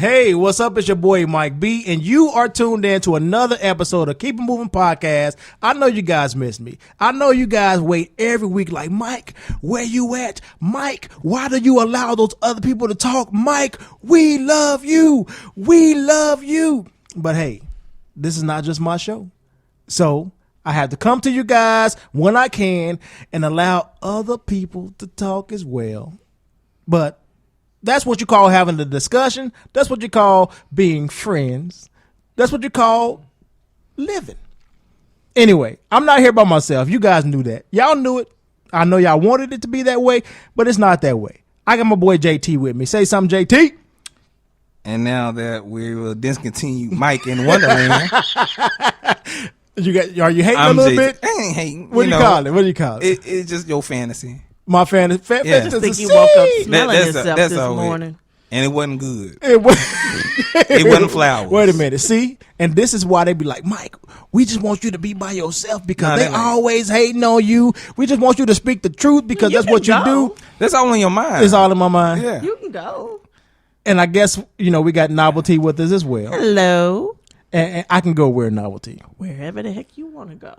Hey, what's up? It's your boy Mike B, and you are tuned in to another episode of Keep It Moving Podcast. I know you guys miss me. I know you guys wait every week like, Mike, where you at? Mike, why do you allow those other people to talk? Mike, we love you. We love you. But hey, this is not just my show. So I have to come to you guys when I can and allow other people to talk as well. But that's what you call having a discussion. That's what you call being friends. That's what you call living. Anyway, I'm not here by myself. You guys knew that. Y'all knew it. I know y'all wanted it to be that way, but it's not that way. I got my boy JT with me. Say something, JT. And now that we will discontinue Mike in Wonderland. Are you hating a little bit? I ain't hating. What do you call it? What do you call it? It's just your fantasy. My fantasy. Yeah. I just think he woke up smelling himself this morning. And it wasn't good. It wasn't flowers. Wait a minute. See? And this is why they be like, Mike, we just want you to be by yourself because they always hating on you. We just want you to speak the truth because that's what you do. That's all in your mind. It's all in my mind. Yeah. You can go. And I guess, we got Novelty with us as well. Hello. And I can go where Novelty. Wherever the heck you want to go.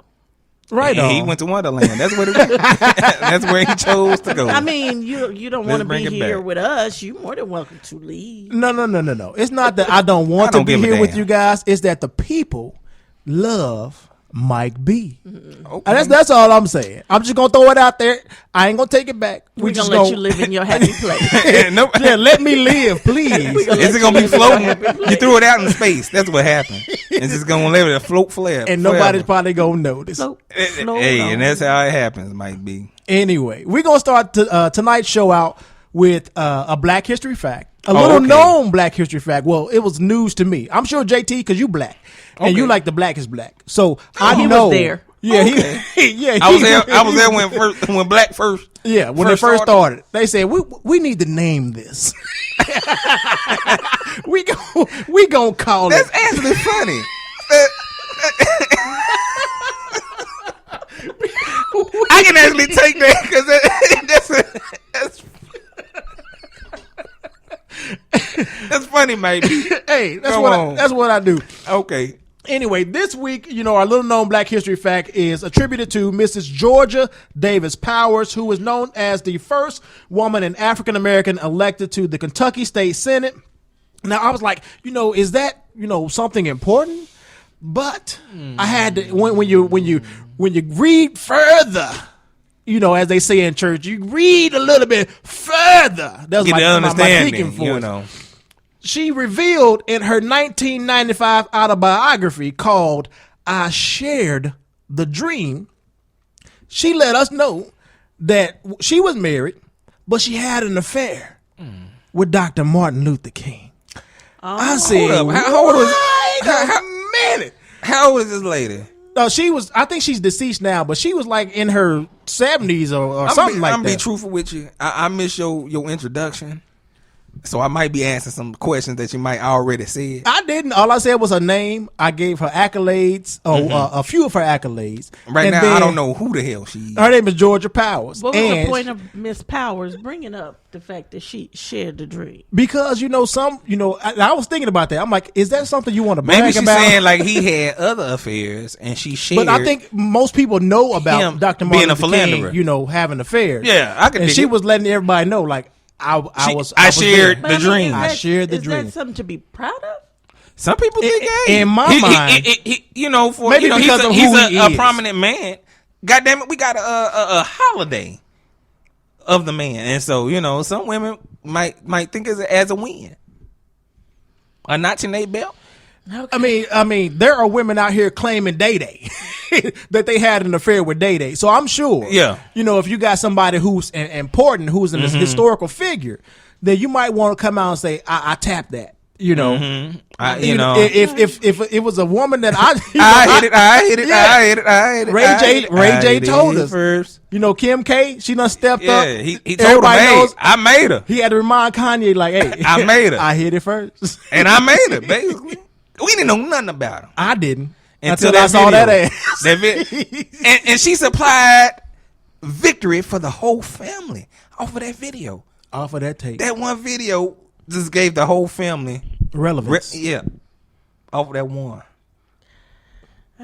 Right on. He went to Wonderland. That's what it was. That's where he chose to go. I mean, you don't want to be here with us. You're more than welcome to leave. No. It's not that I don't want to be here with you guys. It's that the people love Mike B. Okay. That's all I'm saying. I'm just gonna throw it out there. I ain't gonna take it back. We're gonna let you live in your happy place. Yeah, let me live, please. Is it gonna be floating? You threw it out in space. That's what happened. It's just gonna let it float forever. And nobody's probably gonna notice. And that's how it happens, Mike B. Anyway, we're gonna start tonight's show out with a Black History fact. A little known Black History fact. Well, it was news to me. I'm sure JT, because you black. And you like the black is black. So I know. Was there. Yeah, I was there when black first. Yeah, when they first started. They said we need to name this. we gonna call That's it. That's actually funny. I can actually take that because that's funny, maybe. Hey, that's what I do. Okay. Anyway, this week, our little known Black History fact is attributed to Mrs. Georgia Davis Powers, who was known as the first woman and African American elected to the Kentucky State Senate. Now, I was like, is that, something important? But I had to, when you read further, as they say in church, you read a little bit further. That's my deacon voice. She revealed in her 1995 autobiography called I Shared the Dream, she let us know that she was married, but she had an affair with Dr. Martin Luther King. I said, how old is this lady? I think she's deceased now, but she was like in her 70s or something like that. I'm going to be truthful with you. I miss your introduction. So I might be asking some questions that you might already said. I didn't. All I said was her name. I gave her accolades, a few of her accolades. Right now, I don't know who the hell she is. Her name is Georgia Powers. What was the point of Miss Powers bringing up the fact that she shared the dream? Because, I was thinking about that. I'm like, is that something you want to brag about? Maybe she's saying like he had other affairs and she shared. But I think most people know about Dr. Martin Luther King, having affairs. Yeah, I could. And she was letting everybody know, like, I shared the dream. I shared the dream. Is that something to be proud of? Some people think in my mind, maybe because he's a prominent man. God damn it, we got a holiday of the man, and so some women might think it as a win, a notch in their belt. Okay. I mean, there are women out here claiming Day that they had an affair with Day. So I'm sure, if you got somebody who's important, who's an historical figure, then you might want to come out and say, I tapped that. If it was a woman that I hit it. Ray J told us first. Kim K, she done stepped up. He told him, hey, I made her. He had to remind Kanye, like, hey, I made her. I hit it first, and I made her. Basically, we didn't know nothing about her. I didn't until I saw that ass. And she supplied victory for the whole family off of that video. Off of that tape. That one video just gave the whole family relevance. Off that one.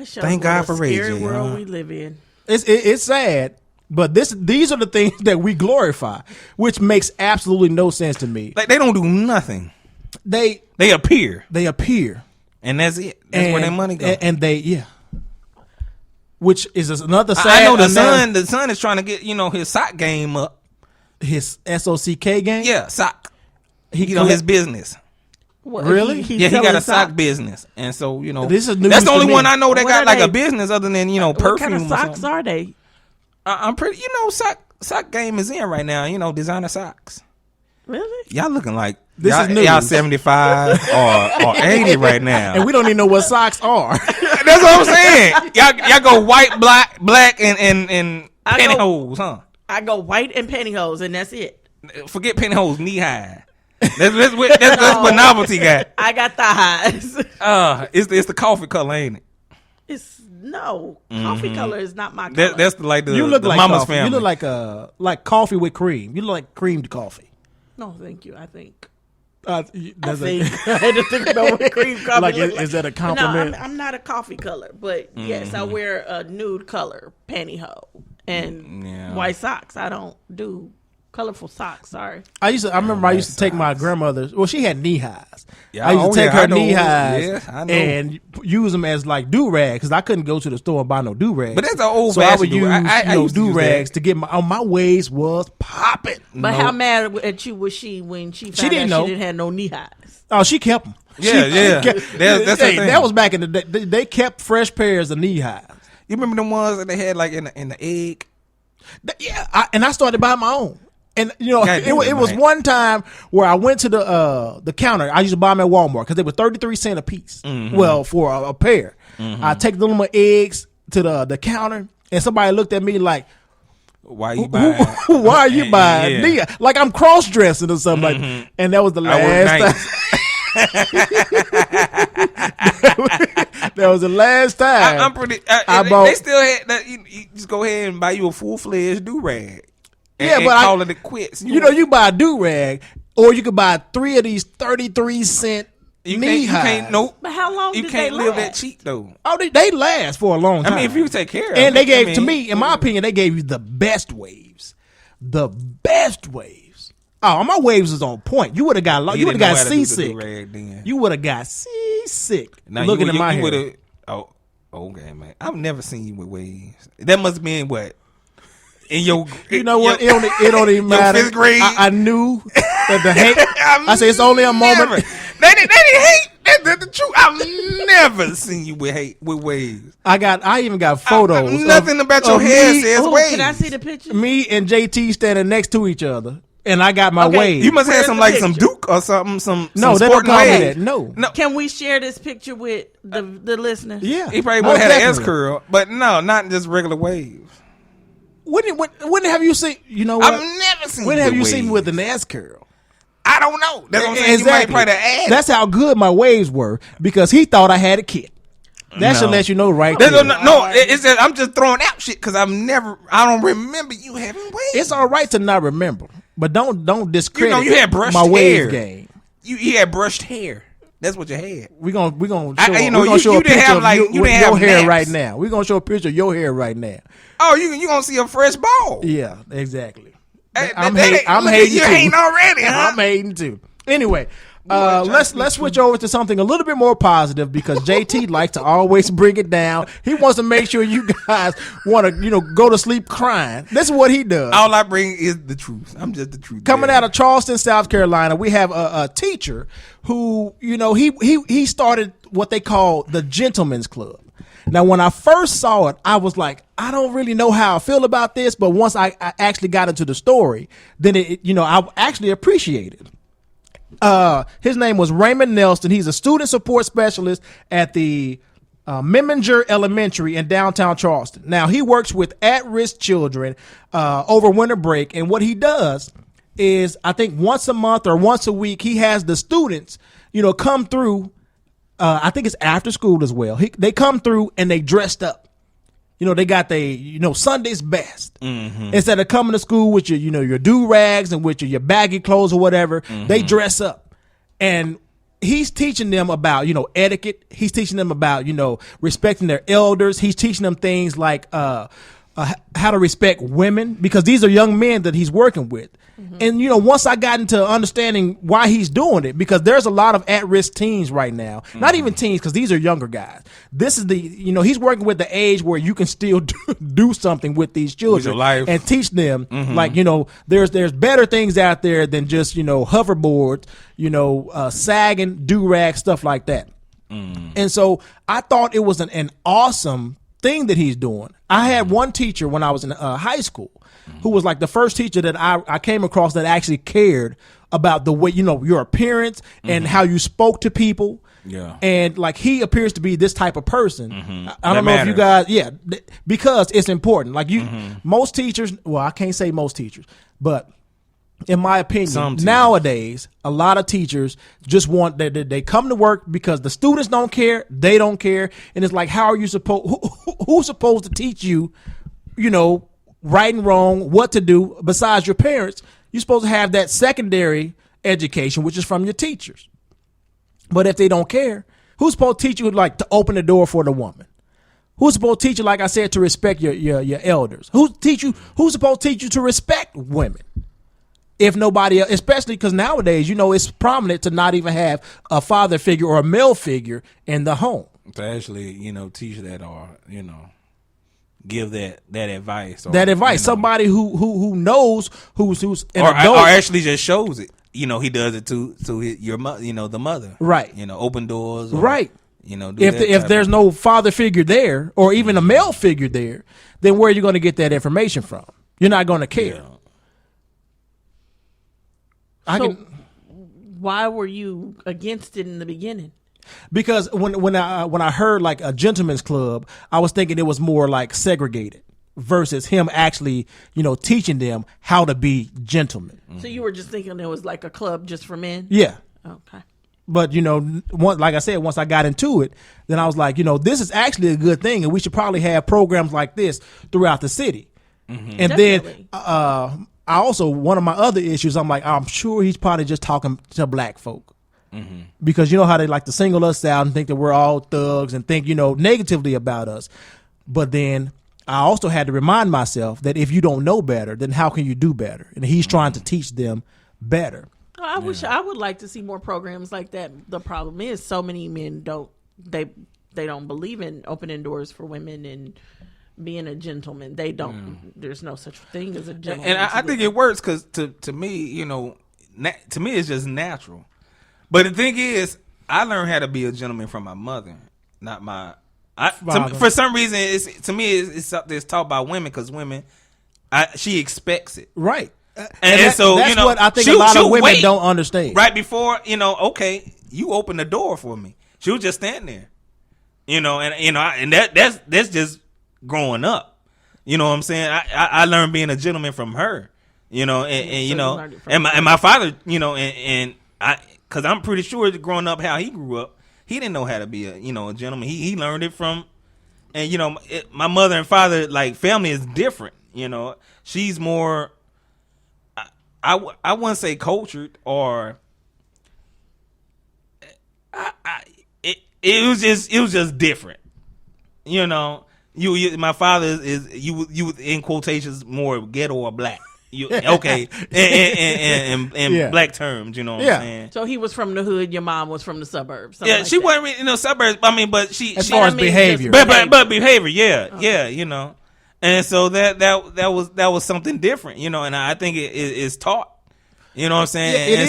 Thank God for Ray J. Scary world we live in. It's sad, but these are the things that we glorify, which makes absolutely no sense to me. Like they don't do nothing. They appear. They appear, and that's it. That's where their money goes. And they which is another sad. I know the son is trying to get his sock game up. His SOCK game. Yeah, sock. His business. What, really? He he got a sock business, and so this is news that's the only one I know that What got like they? a business other than perfume. What kind of or socks something. are they? I'm pretty. Sock game is in right now. Designer socks. Really? Y'all looking like This is news. y'all 75 or 80 right now, And we don't even know what socks are. That's what I'm saying. Y'all go white, black, and pantyhose, huh? I go white and pantyhose, and that's it. Forget pantyhose, knee high. That's what novelty got. I got thighs. It's the coffee color, ain't it? It's coffee color is not my color. That's the You look like mama's coffee. family. You look like coffee with cream. You look like creamed coffee. No, thank you. I think. I I had to think about what cream coffee like, look is that a compliment? No, I'm not a coffee color, but yes, I wear a nude color pantyhose and white socks. I don't do colorful socks. Sorry. I remember I used to take my grandmother's. Well, she had knee highs. Yeah, I used to take her knee highs Yeah, I know. and use them as like do rags because I couldn't go to the store and buy no do rags. But that's an old so I would fashioned use I used to do use rags that. to get my waist was popping. But how mad at you was she when she found didn't out know. she didn't have no knee highs? Oh, she kept them. Yeah. That's the thing. That was back in the day. They kept fresh pairs of knee highs. You remember the ones that they had like in the egg? Yeah, and I started buying my own. And it was man. one time where I went to the counter. I used to buy them at Walmart because they were 33 cents a piece. Mm-hmm. Well, for a pair, I take the little eggs to the counter, and somebody looked at me like, Why you buying? "Why are you buying?" Yeah. Like I'm cross dressing or something like that. And that was the I work last nights. time. That was the last time. I'm pretty. They still had that. You just go ahead and buy you a full-fledged do rag. Yeah, and but call it quits. You buy a do rag, or you could buy 3 of these 33-cent knee highs. Nope. But how long You did can't they live last? that cheap though. Oh, they last for a long time. I mean, if you take care of and it, they gave to me, in my opinion, they gave you the best waves. The best waves. Oh, my waves was on point. You would have got seasick. You would have got seasick. Looking at my hair. Oh, okay, man. I've never seen you with waves. That must have been what. In your, you know what? It don't even matter. 5th grade. I knew that the hate. I say it's only a moment. They didn't hate. That's the truth. I've never seen you with waves. I even got photos. Nothing about your hair says waves. Can I see the picture? Me and JT standing next to each other, and I got my waves. You must have some Where's the some picture? Duke or something. No, they don't call me that. No. Can we share this picture with the listeners? Yeah, He probably would have had an S curl, but no, not just regular waves. When have you seen? You know what? I've never seen. When have you seen me waves. with an S curl? I don't know. That's what I'm saying. Exactly. You might probably add. That's how good my waves were because he thought I had a kid. That should let you know right there. It's just, I'm just throwing out shit because I don't remember you having waves. It's all right to not remember, but don't discredit. You had brushed my hair. wave game. You had brushed hair. That's what you had. We gonna show, show you a didn't picture have of like you didn't have your hair naps. right now. We're gonna show a picture of your hair right now. Oh, you gonna see a fresh ball. Yeah, exactly. Hey, I'm look, hating you too. hating already, huh? I'm hating too. Anyway, let's switch over to something a little bit more positive because JT likes to always bring it down. He wants to make sure you guys want to go to sleep crying. This is what he does. All I bring is the truth. I'm just the truth. Coming out of Charleston, South Carolina, we have a teacher who he started what they call the Gentleman's Club. Now, when I first saw it, I was like, I don't really know how I feel about this, but once I actually got into the story, then I actually appreciated it. His name was Raymond Nelson. He's a student support specialist at the Meminger Elementary in downtown Charleston. Now, he works with at-risk children over winter break, and what he does is, I think once a month or once a week, he has the students, come through. I think it's after school as well. They come through and they dressed up. They got Sunday's best. Mm-hmm. Instead of coming to school with your do rags and with your baggy clothes or whatever, they dress up. And he's teaching them about, etiquette. He's teaching them about, respecting their elders. He's teaching them things like how to respect women, because these are young men that he's working with. And, once I got into understanding why he's doing it, because there's a lot of at-risk teens right now, not even teens, because these are younger guys. This is he's working with the age where you can still do something with these children and teach them, like, there's better things out there than just, hoverboards, sagging, do-rag, stuff like that. And so I thought it was an awesome thing that he's doing. I had one teacher when I was in high school who was like the first teacher that I came across that actually cared about the way, your appearance and how you spoke to people. Yeah. And like, he appears to be this type of person. I don't know if you guys, because it's important. Like most teachers, well, I can't say most teachers, but in my opinion, nowadays, a lot of teachers just want they come to work because the students don't care, they don't care, and it's like, how are you who's supposed to teach you, right and wrong, what to do besides your parents? You're supposed to have that secondary education, which is from your teachers. But if they don't care, who's supposed to teach you, like, to open the door for the woman? Who's supposed to teach you, like I said, to respect your elders? Who's supposed to teach you to respect women? If nobody else, especially because nowadays, it's prominent to not even have a father figure or a male figure in the home. To actually, teach that, or, give that advice. Or, somebody who knows who's an or adult. Or actually just shows it. He does it to your mother, the mother. Right. Open doors. Or, right. If there's no father figure there, or even a male figure there, then where are you going to get that information from? You're not going to care. Yeah. Why were you against it in the beginning? Because when I heard like a gentleman's club, I was thinking it was more like segregated versus him actually, teaching them how to be gentlemen. So you were just thinking it was like a club just for men? Yeah. Okay. But, like I said, once I got into it, then I was like, this is actually a good thing, and we should probably have programs like this throughout the city. And Definitely. Then I also, one of my other issues, I'm sure he's probably just talking to black folk. Because you know how they like to single us out and think that we're all thugs and think, negatively about us. But then I also had to remind myself that if you don't know better, then how can you do better? And he's trying to teach them better. I would like to see more programs like that. The problem is so many men don't believe in opening doors for women and being a gentleman. They don't. There's no such thing as a gentleman. And I think it works because to me, to me it's just natural. But the thing is, I learned how to be a gentleman from my mother, not my. For some reason, it's something that's taught by women, because women, she expects it, right? And so that's what I think a lot of women don't understand. Right before okay, you open the door for me. She'll just stand there, and that's just growing up. You know what I'm saying? I learned being a gentleman from her, and my father, and I. Because I'm pretty sure growing up how he grew up, he didn't know how to be a gentleman. He learned it from, and my mother and father, like, family is different. She's more, I wouldn't say cultured, or it was just different. My father is you in quotations more ghetto or black. Okay, and black terms, what I'm saying. So he was from the hood. Your mom was from the suburbs. Yeah, she wasn't really in the suburbs. I mean, but as far as behavior, but behavior, yeah. And so that was something different, and I think it is taught. You know what I'm saying? It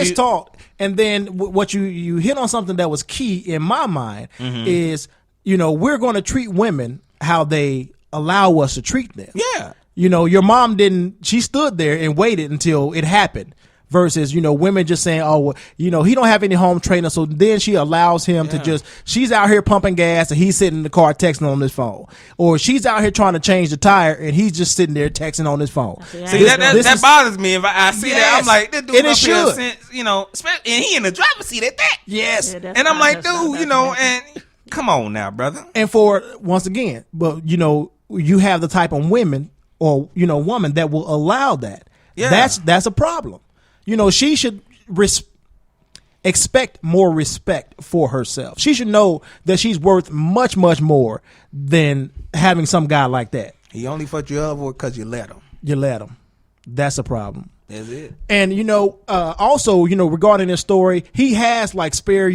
is taught. And then what you hit on something that was key in my mind is, we're going to treat women how they allow us to treat them. Yeah. Your mom she stood there and waited until it happened versus, women just saying, oh, well, he don't have any home training. So then she allows him to she's out here pumping gas and he's sitting in the car texting on his phone. Or she's out here trying to change the tire and he's just sitting there texting on his phone. See, that bothers me. If I see that, I'm like, this dude up here since, and he in the driver's seat at that. Yes. Yeah, and I'm like, dude, and come on now, brother. And once again, but, you have the type of women or, woman that will allow that. Yeah. That's a problem. She should expect more respect for herself. She should know that she's worth much, much more than having some guy like that. He only fucked you over because you let him. You let him. That's a problem. That's it. And also, regarding this story, he has like spare,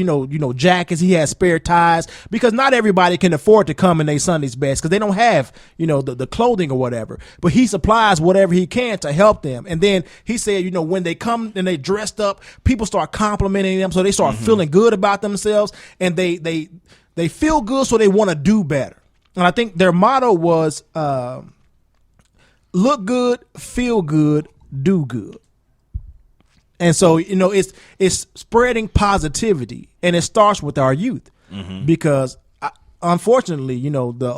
jackets. He has spare ties because not everybody can afford to come in their Sunday's best because they don't have, the clothing or whatever. But he supplies whatever he can to help them. And then he said, when they come and they dressed up, people start complimenting them, so they start feeling good about themselves, and they feel good, so they want to do better. And I think their motto was look good, feel good, do good. And so, it's spreading positivity, and it starts with our youth because unfortunately, the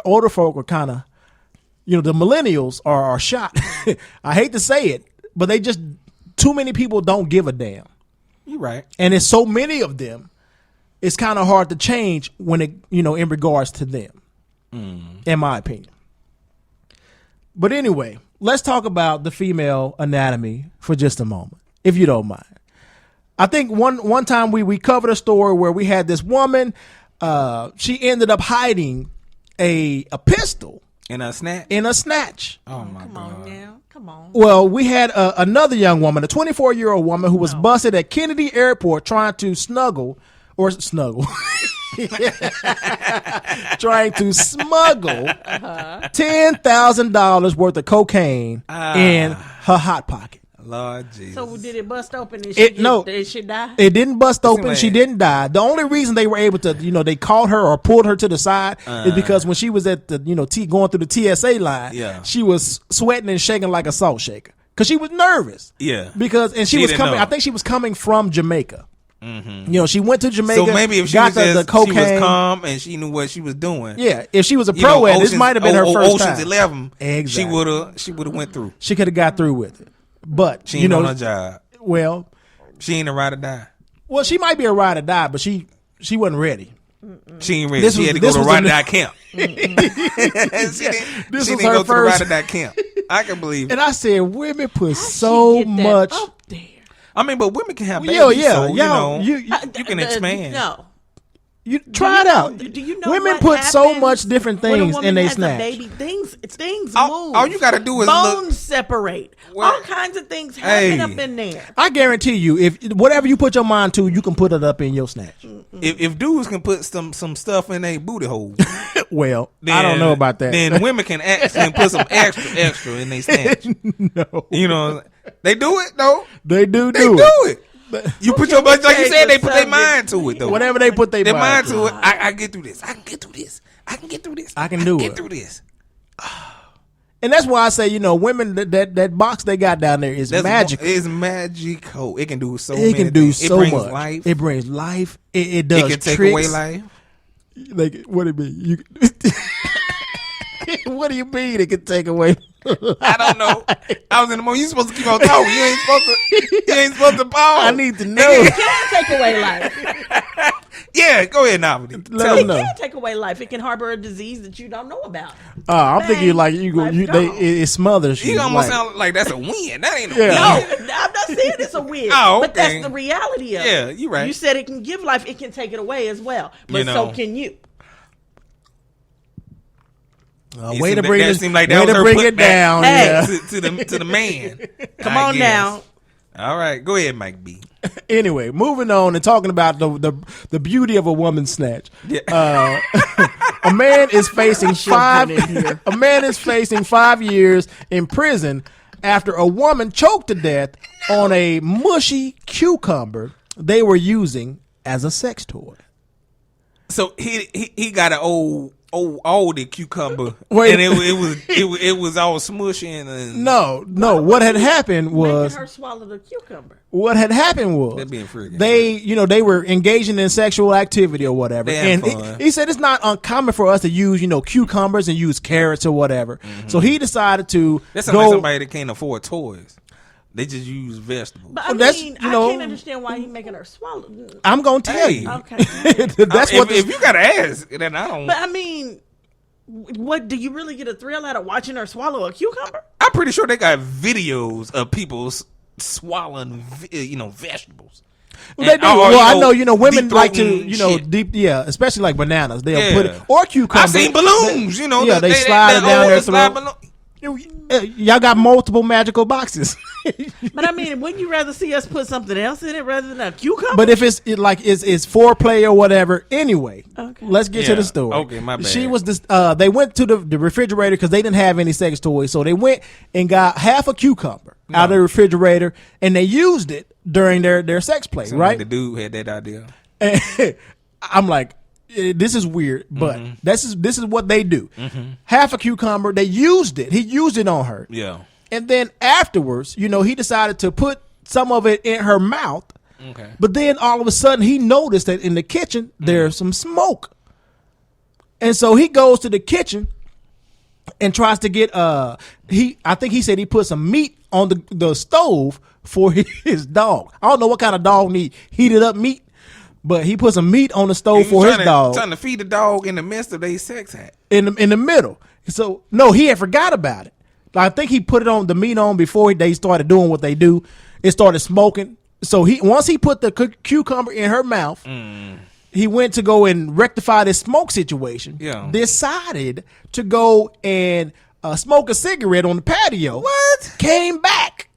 older folk are kind of, the millennials are shot. I hate to say it, but they just, too many people don't give a damn. You're right. And it's so many of them, it's kind of hard to change when it, in regards to them, in my opinion. But anyway, let's talk about the female anatomy for just a moment, if you don't mind. I think one time we covered a story where we had this woman, she ended up hiding a pistol in a snatch. Oh my God. Come on now. Come on. Well, we had another young woman, a 24-year-old woman who was busted at Kennedy Airport trying to trying to smuggle $10,000 worth of cocaine in her hot pocket. Lord Jesus. So did it bust open and did she die? It didn't bust open. She didn't die. The only reason they were able to, they caught her or pulled her to the side is because when she was at the, going through the TSA line, she was sweating and shaking like a salt shaker because she was nervous. Yeah. She was coming. I think she was coming from Jamaica. Mm-hmm. She went to Jamaica. So maybe if she was the cocaine, she was calm and she knew what she was doing. Yeah, if she was a pro at this might have been her first time. Ocean's 11. Exactly. She would have went through. She could have got through with it, but she ain't on her job. Well, she ain't a ride or die. Well, she might be a ride or die, but she wasn't ready. She ain't ready. She had to go to ride or die camp. This she was didn't her go first to the ride or die camp. I can believe it. And I said, women put so much up there. I mean, but women can have babies, so, you can expand. No. You try it out. Do you know women what put so happens much different when a things woman in their has a snatch. baby? Things move. All you got to do is bones separate. All kinds of things happen up in there. I guarantee you, if whatever you put your mind to, you can put it up in your snatch. If dudes can put some stuff in their booty hole, well, then, I don't know about that. Then women can actually put some extra in their snatch. No, they do it though. They do it. You put your like you said, they put their mind to it though. Whatever they put their mind to it, I get through this. I can get through this. I can get through this. I can do it. Get through this. And that's why I say, women that box they got down there is magical. It's magical. It can do so. It can do so much. Life. It brings life. It does. It can take tricks. away life. Like what do you mean? What do you mean it can take away? I don't know. I was in the moment. You supposed to keep on talking. You ain't supposed to pause. I need to know. It can take away life. Yeah, go ahead now. It can take away life. It can harbor a disease that you don't know about. I'm thinking like it smothers you. You almost sound like that's a win. That ain't a win. No, I'm not saying it's a win. Oh, okay. But that's the reality of it. Yeah, you're right. You said it can give life. It can take it away as well. But so can you. Way to bring it down. Hey. To the man. Come on now. All right, go ahead, Mike B. Anyway, moving on and talking about the beauty of a woman's snatch. Yeah. A man is facing 5 years in prison after a woman choked to death on a mushy cucumber they were using as a sex toy. So he got an old cucumber, and it was all smushy and no. What had happened was making her swallow the cucumber. What had happened was they were engaging in sexual activity or whatever, and he said it's not uncommon for us to use cucumbers and use carrots or whatever. Mm-hmm. So he decided to. That's like somebody that can't afford toys. They just use vegetables. But I can't understand why he's making her swallow. I'm gonna tell you. Okay. If you gotta ask, then I don't. But I mean, what do you really get a thrill out of watching her swallow a cucumber? I'm pretty sure they got videos of people swallowing, vegetables. Well, they do. I know, women like to, deep, especially like bananas. They'll put it, or cucumber. I've seen balloons, they slide it down their throat. Y'all got multiple magical boxes. But I mean, wouldn't you rather see us put something else in it rather than a cucumber? But if it's foreplay or whatever, anyway. Okay. Let's get to the story. Okay, my bad. She was they went to the refrigerator because they didn't have any sex toys, so they went and got half a cucumber out of the refrigerator, and they used it during their sex play. Right? Like the dude had that idea. And I'm like, this is weird, but this is what they do. Half a cucumber, they used it. He used it on her. Yeah. And then afterwards, he decided to put some of it in her mouth. Okay. But then all of a sudden, he noticed that in the kitchen there's some smoke, and so he goes to the kitchen and tries to get I think he said he put some meat on the stove for his dog. I don't know what kind of dog need heated up meat. But he put some meat on the stove for his dog. Trying to feed the dog in the midst of their sex act. In the middle. So, no, he had forgot about it. I think he put the meat on before they started doing what they do. It started smoking. So, once he put the cucumber in her mouth, he went to go and rectify this smoke situation. Yeah. Decided to go and smoke a cigarette on the patio. What? Came back.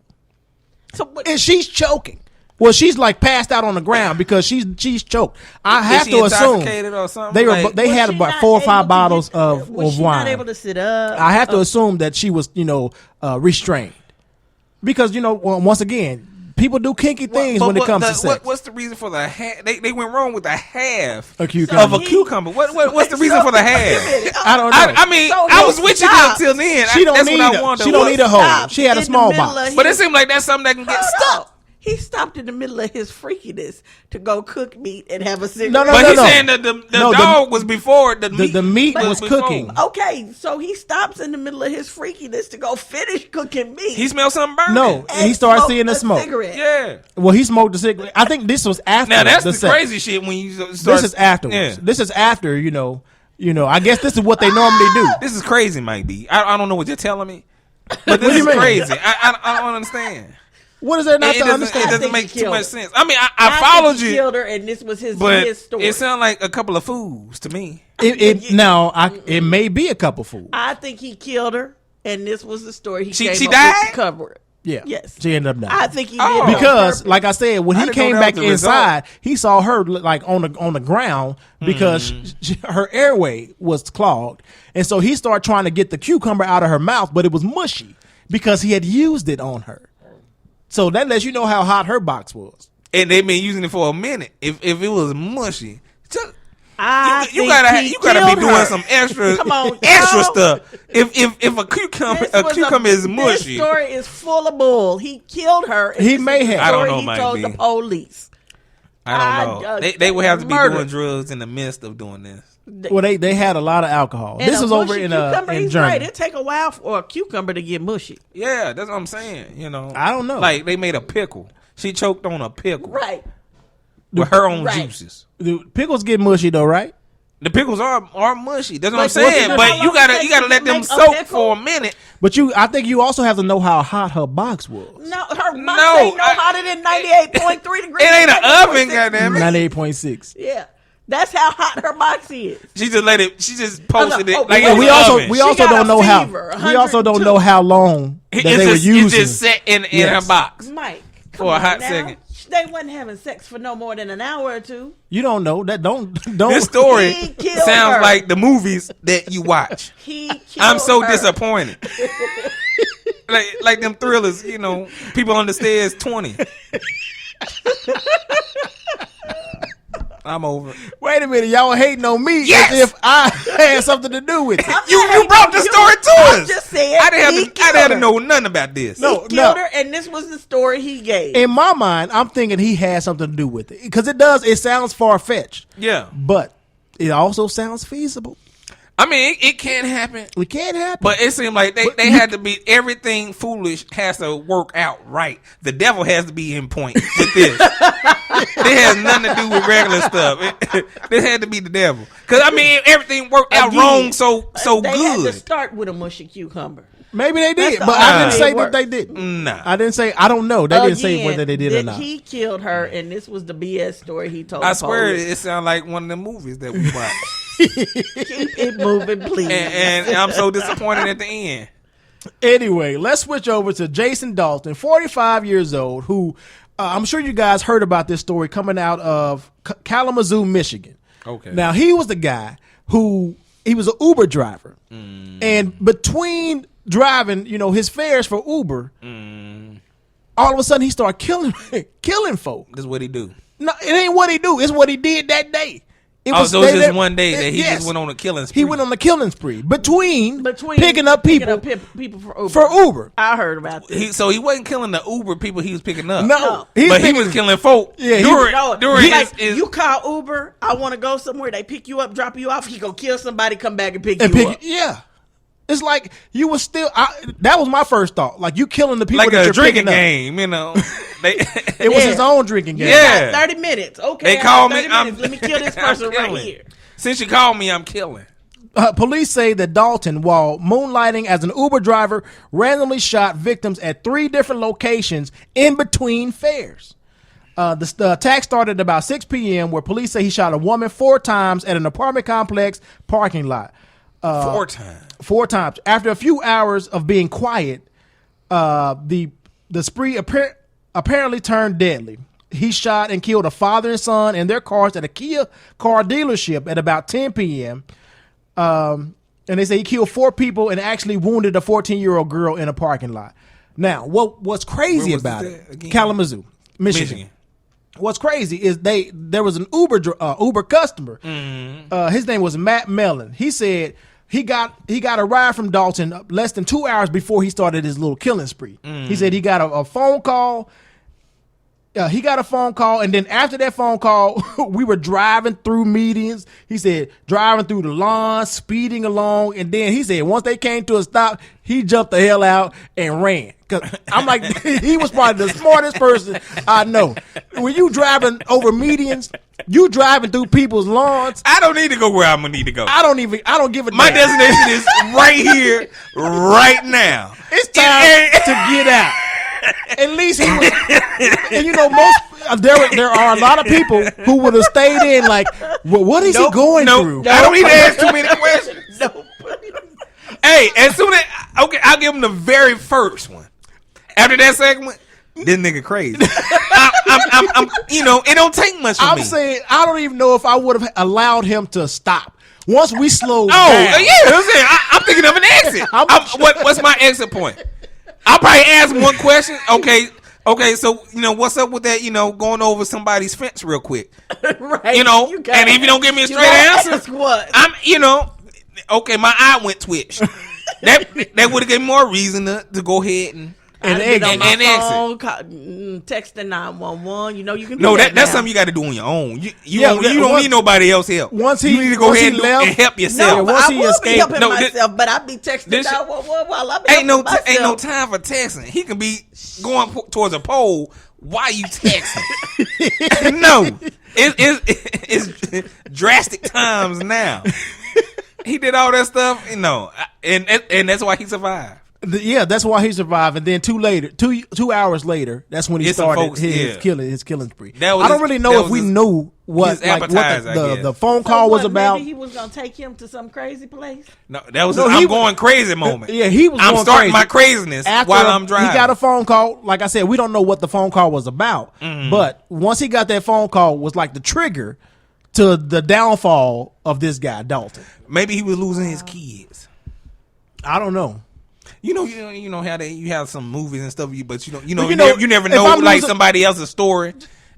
And she's choking. Well, she's like passed out on the ground because she's choked. I have to assume or something? They had about 4 or 5 bottles of was she wine. Not able to sit up. I have to assume that she was restrained because once again, people do kinky things when it comes to sex. What's the reason for the half? They went wrong with the half of a cucumber. What's the reason for the half? I don't know. I mean, I was with you until then. She don't need a hole. She had a small box. But it seemed like that's something that can get stuck. He stopped in the middle of his freakiness to go cook meat and have a cigarette. No, but he's saying that the dog was before the meat was cooking. Okay, so he stops in the middle of his freakiness to go finish cooking meat. He smelled something burning. No, and he started seeing the smoke. Cigarette. Yeah. Well, he smoked the cigarette. I think this was after. Now that's the sex. crazy shit when you start. This is afterwards. Yeah. This is after. I guess this is what they normally do. This is crazy, Mike B. I don't know what you're telling me, but this is crazy. I don't understand. What is there not to understand? It doesn't make too much sense. I mean, I followed you. Killed her, and this was his story. It sounded like a couple of fools to me. It may be a couple fools. I think he killed her, and this was the story. She died? To cover it. Yeah. Yes. She ended up dying. I think he did because, like I said, when he came back inside, result. he saw her like on the ground because her airway was clogged, and so he started trying to get the cucumber out of her mouth, but it was mushy because he had used it on her. So that lets you know how hot her box was. And they've been using it for a minute. If it was mushy, you gotta be doing some extra stuff. If a cucumber is mushy, this story is full of bull. He killed her. He may have. I don't know, he Mike told B. the police. I don't know. They would have to be doing drugs in the midst of doing this. Well, they had a lot of alcohol. This was over in Germany. Right. It take a while for a cucumber to get mushy. Yeah, that's what I'm saying. I don't know. Like they made a pickle. She choked on a pickle. Right. With her own juices. The pickles get mushy though, right? The pickles are mushy. That's what I'm saying. But you gotta let them soak for a minute. But I think you also have to know how hot her box was. No, her box ain't no hotter than 98.3 degrees. It ain't an oven, goddamn it. 98.6. Yeah. That's how hot her box is. She just posted it. Like we also don't know how. We also don't know how long that they were using. It just sat in her box, Mike. For a hot second. They wasn't having sex for no more than an hour or two. You don't know that. Don't. This story sounds like the movies that you watch. I'm so disappointed. like them thrillers, people on the stairs 20. I'm over. Wait a minute, y'all hating on me as if I had something to do with it. You brought the story to us. I'm just saying. I didn't have to know nothing about this. He killed her, and this was the story he gave. In my mind, I'm thinking he had something to do with it because it sounds far fetched. Yeah, but it also sounds feasible. I mean, it can happen. It can happen. But it seemed like they had to be, everything foolish has to work out right. The devil has to be in point with this. It has nothing to do with regular stuff. This had to be the devil. Because, I mean, everything worked out wrong so they good. had to start with a mushy cucumber. Maybe they did, That's but the I didn't only say way it that they works. didn't. Nah. I didn't say. I don't know. They didn't say Again, whether they did or not. He killed her, and this was the BS story he told. I swear police. it sounds like one of the movies that we watched. Keep it moving, please. and I'm so disappointed at the end. Anyway, let's switch over to Jason Dalton, 45 years old, who I'm sure you guys heard about this story coming out of Kalamazoo, Michigan. Okay. Now, he was the guy who, he was an Uber driver. And between driving, his fares for Uber, all of a sudden he started killing folk. This is what he do. No, it ain't what he do. It's what he did that day. So it was just one day that he just went on a killing spree. He went on a killing spree between picking up people for Uber. I heard about this. So he wasn't killing the Uber people he was picking up. No. But he was killing folk. Yeah, during his you call Uber, I want to go somewhere, they pick you up, drop you off, he go kill somebody, come back and pick you up. Yeah. It's like you was still. That was my first thought. Like you killing the people. Like that a you're drinking picking game, It was his own drinking game. Yeah. 30 minutes. Okay. They call me. Let me kill this person right here. Since you called me, I'm killing. Police say that Dalton, while moonlighting as an Uber driver, randomly shot victims at 3 different locations in between fares. The attack started at about 6 p.m., where police say he shot a woman 4 times at an apartment complex parking lot. 4 times. 4 times. After a few hours of being quiet, the spree apparently turned deadly. He shot and killed a father and son in their cars at a Kia car dealership at about 10 p.m. And they say he killed 4 people and actually wounded a 14-year-old girl in a parking lot. Now, what's crazy about it? Kalamazoo, Michigan. What's crazy is there was an Uber customer. His name was Matt Mellon. He said he got a ride from Dalton less than 2 hours before he started his little killing spree. He said he got a phone call. He got a phone call, and then after that phone call, we were driving through medians. He said driving through the lawn, speeding along, and then he said once they came to a stop, he jumped the hell out and ran. Cause I'm like, he was probably the smartest person I know. When you driving over medians, you driving through people's lawns. I don't need to go where I'm gonna need to go. I don't give a damn. My destination is right here, right now. It's time to get out. At least he was, and there are a lot of people who would have stayed in. Like, well, what is he going through? I don't need to ask too many questions. Hey, as soon as I'll give him the very first one. After that second one, this nigga crazy. I'm it don't take much. I'm saying I don't even know if I would have allowed him to stop once we slowed down. I'm thinking of an exit. What's my exit point? I'll probably ask one question. Okay, so what's up with that? Going over somebody's fence real quick. Right. And if you don't give me a straight answer, what? I'm okay. My eye went twitch. that would have given more reason to go ahead and exit. Texting 911. You can. Do that's something you got to do on your own. You don't need nobody else help. You need to go ahead and help yourself. No, I will be helping myself, but I'll be texting 911 while I'm ain't no time for texting. He can be going towards a pole while you texting. No, it's drastic times now. He did all that stuff, and that's why he survived. Yeah, that's why he survived. And then 2 hours later, that's when he started his killing spree. I don't really know if we knew what the phone call was about. Maybe he was gonna take him to some crazy place. No, that was I'm going crazy moment. Yeah, he was. I'm starting my craziness while I'm driving. He got a phone call. Like I said, we don't know what the phone call was about. But once he got that phone call, was like the trigger to the downfall of this guy, Dalton. Maybe he was losing his kids. I don't know. You know how you have some movies and stuff, but you never know like somebody else's story,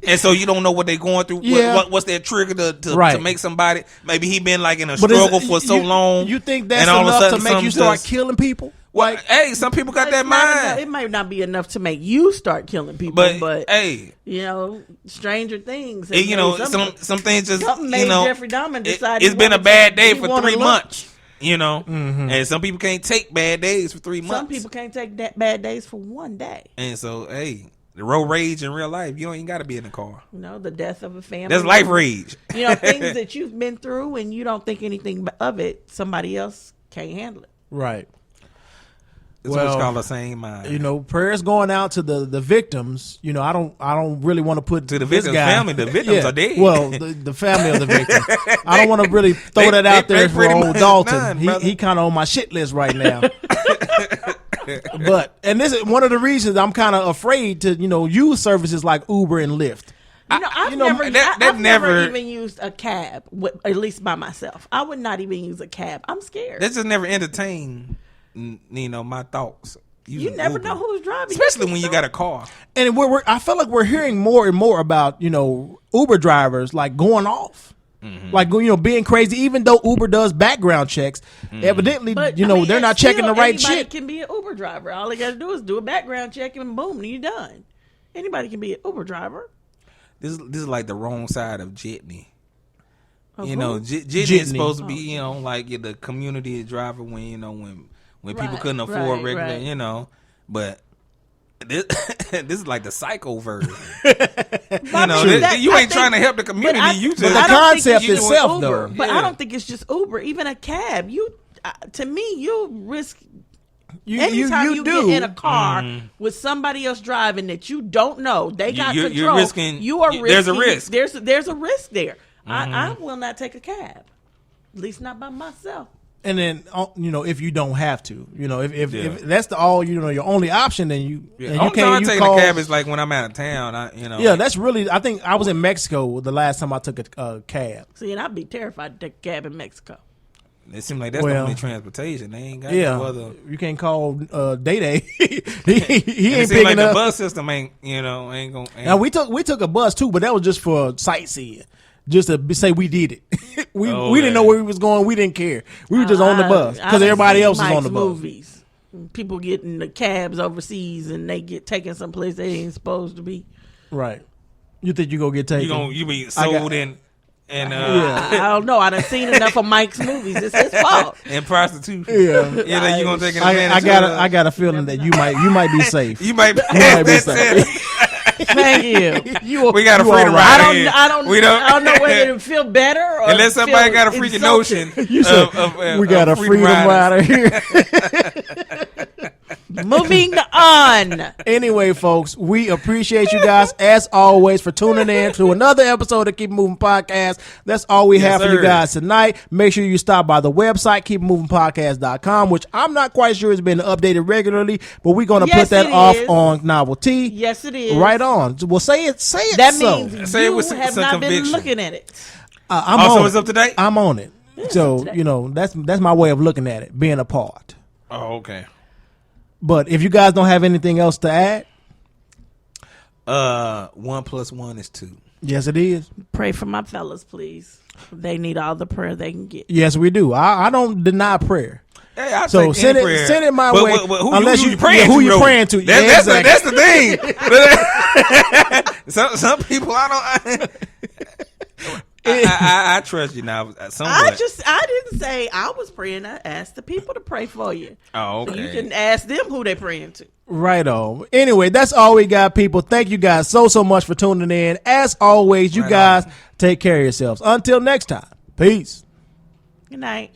and so you don't know what they're going through. Yeah. What's their trigger to make somebody? Maybe he been like in a struggle for so long. You think that's enough to make you start killing people? Well, hey, some people got that mind. It might not be enough to make you start killing people, but hey, stranger things. Some things just Jeffrey Dahmer decided it's been a bad day for 3 months. And some people can't take bad days for 3 months. Some people can't take bad days for 1 day. And so, hey, the road rage in real life, you don't even got to be in the car. The death of a family. That's life rage. Things that you've been through and you don't think anything of it, somebody else can't handle it. Right. It's what's called a sane mind. You know, prayers going out to the victims. You know, I don't really want to put to the victim's family. The victims are dead. Well, the family of the victim. I don't want to really throw that out there for old Dalton. He kind of on my shit list right now. And this is one of the reasons I'm kind of afraid to use services like Uber and Lyft. I've never even used a cab, at least by myself. I would not even use a cab. I'm scared. That just never entertained, my thoughts. You never know who's driving, especially when you got a car. And I feel like we're hearing more and more about Uber drivers like going off, like being crazy. Even though Uber does background checks, evidently they're not checking the right shit. Anybody can be an Uber driver. All they got to do is do a background check and boom, you're done. Anybody can be an Uber driver. This is like the wrong side of Jitney. Jitney is supposed to be, like the community driver when people couldn't afford regular, but this is like the psycho version. You ain't trying to help the community. But the concept itself, though. But I don't think it's just Uber. Even a cab, to me, you risk. Anytime you get in a car with somebody else driving that you don't know, they got control. You're risking. You are risking. There's a risk. There's a risk there. I will not take a cab, at least not by myself. And then if you don't have to, if that's your only option, then you can't take a cab is like when I'm out of town. That's really. I think I was in Mexico the last time I took a cab. See, and I'd be terrified to take a cab in Mexico. It seems like that's the only transportation. They ain't got no other. You can't call Day. he ain't picking like up. The bus system ain't gonna. Now we took a bus too, but that was just for sightseeing, just to say we did it. we didn't know where we was going. We didn't care. We were just on the bus because everybody else was on the bus. Movies. People getting the cabs overseas and they get taken someplace they ain't supposed to be. Right. You think you gonna get taken? You be sold in. And I don't know. I done seen enough of Mike's movies. It's his fault. And prostitution. Yeah, you gonna take advantage. I got a feeling that you might be safe. You might be safe. Thank you. We got a freedom right here. I don't know whether to feel better or unless somebody got a freaking notion. We got a freedom rider here. Moving on. Anyway, folks, we appreciate you guys as always for tuning in to another episode of Keep It Moving Podcast. That's all we have for you guys tonight. Make sure you stop by the website, keepitmovingpodcast.com, which I'm not quite sure has been updated regularly, but we're going to put that off on Novelty. Yes, it is. Right on. Well, say it. That means you have not been looking at it. It's up to date? I'm on it. So, that's my way of looking at it, being a part. Oh, okay. But if you guys don't have anything else to add, 1 + 1 is 2. Yes, it is. Pray for my fellas, please. They need all the prayer they can get. Yes, we do. I don't deny prayer. Hey, so send it my way. Unless you praying to. That's the thing. Some people I trust you now. I didn't say I was praying. I asked the people to pray for you. Oh, okay. So you can ask them who they praying to. Right on. Anyway, that's all we got, people. Thank you guys so much for tuning in. As always, you guys take care of yourselves. Until next time. Peace. Good night.